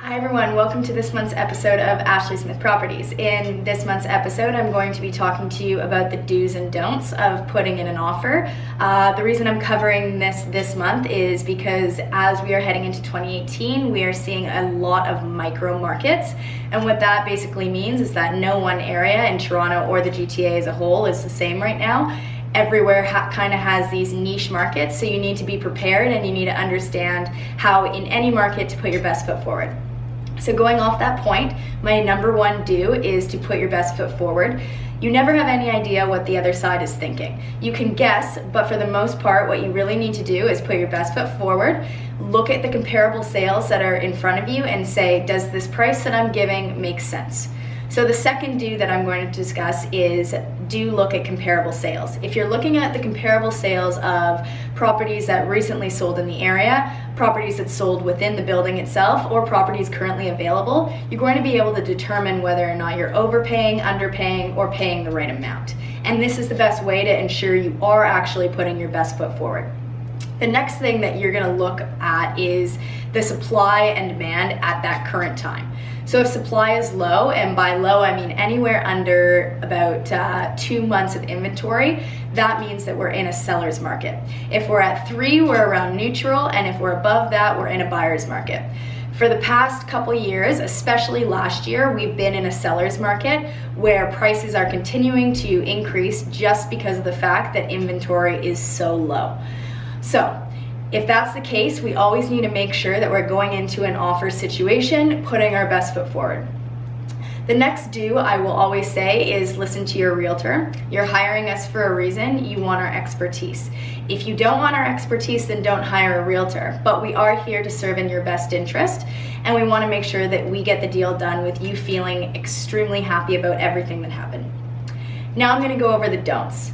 Hi everyone, welcome to this month's episode of Ashley Smith Properties. In this month's episode, I'm going to be talking to you about the do's and don'ts of putting in an offer. The reason I'm covering this month is because as we are heading into 2018, we are seeing a lot of micro markets. And what that basically means is that no one area in Toronto or the GTA as a whole is the same right now. Everywhere kind of has these niche markets, so you need to be prepared and you need to understand how in any market to put your best foot forward. So going off that point, my number one do is to put your best foot forward. You never have any idea what the other side is thinking. You can guess, but for the most part, what you really need to do is put your best foot forward, look at the comparable sales that are in front of you and say, does this price that I'm giving make sense? So the second do that I'm going to discuss is do look at comparable sales. If you're looking at the comparable sales of properties that recently sold in the area, properties that sold within the building itself, or properties currently available, you're going to be able to determine whether or not you're overpaying, underpaying, or paying the right amount. And this is the best way to ensure you are actually putting your best foot forward. The next thing that you're going to look at is the supply and demand at that current time. So if supply is low, and by low I mean anywhere under about 2 months of inventory, that means that we're in a seller's market. If we're at 3, we're around neutral, and if we're above that, we're in a buyer's market. For the past couple years, especially last year, we've been in a seller's market where prices are continuing to increase just because of the fact that inventory is so low. So if that's the case, we always need to make sure that we're going into an offer situation, putting our best foot forward. The next do I will always say is listen to your realtor. You're hiring us for a reason. You want our expertise. If you don't want our expertise, then don't hire a realtor. But we are here to serve in your best interest, and we want to make sure that we get the deal done with you feeling extremely happy about everything that happened. Now I'm going to go over the don'ts.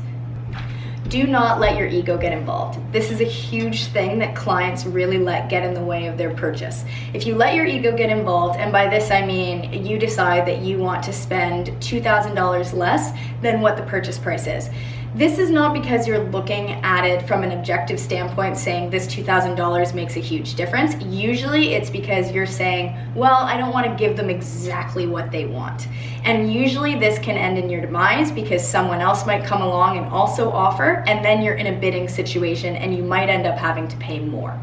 Do not let your ego get involved. This is a huge thing that clients really let get in the way of their purchase. If you let your ego get involved, and by this I mean you decide that you want to spend $2,000 less than what the purchase price is. This is not because you're looking at it from an objective standpoint saying this $2,000 makes a huge difference. Usually it's because you're saying, well, I don't want to give them exactly what they want. And usually this can end in your demise because someone else might come along and also offer, and then you're in a bidding situation and you might end up having to pay more.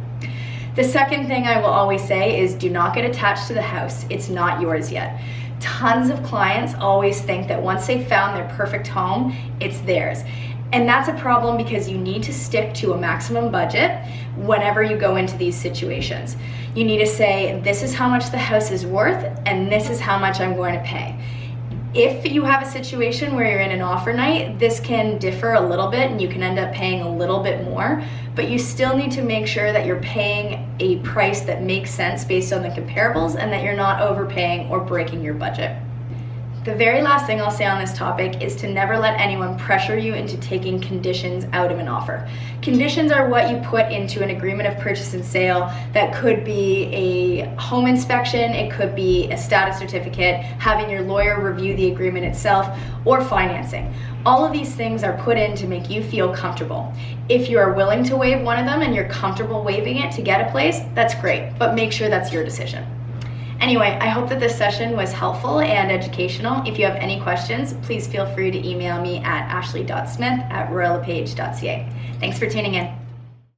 The second thing I will always say is do not get attached to the house. It's not yours yet. Tons of clients always think that once they've found their perfect home, it's theirs. And that's a problem because you need to stick to a maximum budget whenever you go into these situations. You need to say, this is how much the house is worth and this is how much I'm going to pay. If you have a situation where you're in an offer night, this can differ a little bit and you can end up paying a little bit more, but you still need to make sure that you're paying a price that makes sense based on the comparables and that you're not overpaying or breaking your budget. The very last thing I'll say on this topic is to never let anyone pressure you into taking conditions out of an offer. Conditions are what you put into an agreement of purchase and sale that could be a home inspection, it could be a status certificate, having your lawyer review the agreement itself, or financing. All of these things are put in to make you feel comfortable. If you are willing to waive one of them and you're comfortable waiving it to get a place, that's great, but make sure that's your decision. Anyway, I hope that this session was helpful and educational. If you have any questions, please feel free to email me at ashley.smith@royallepage.ca. Thanks for tuning in.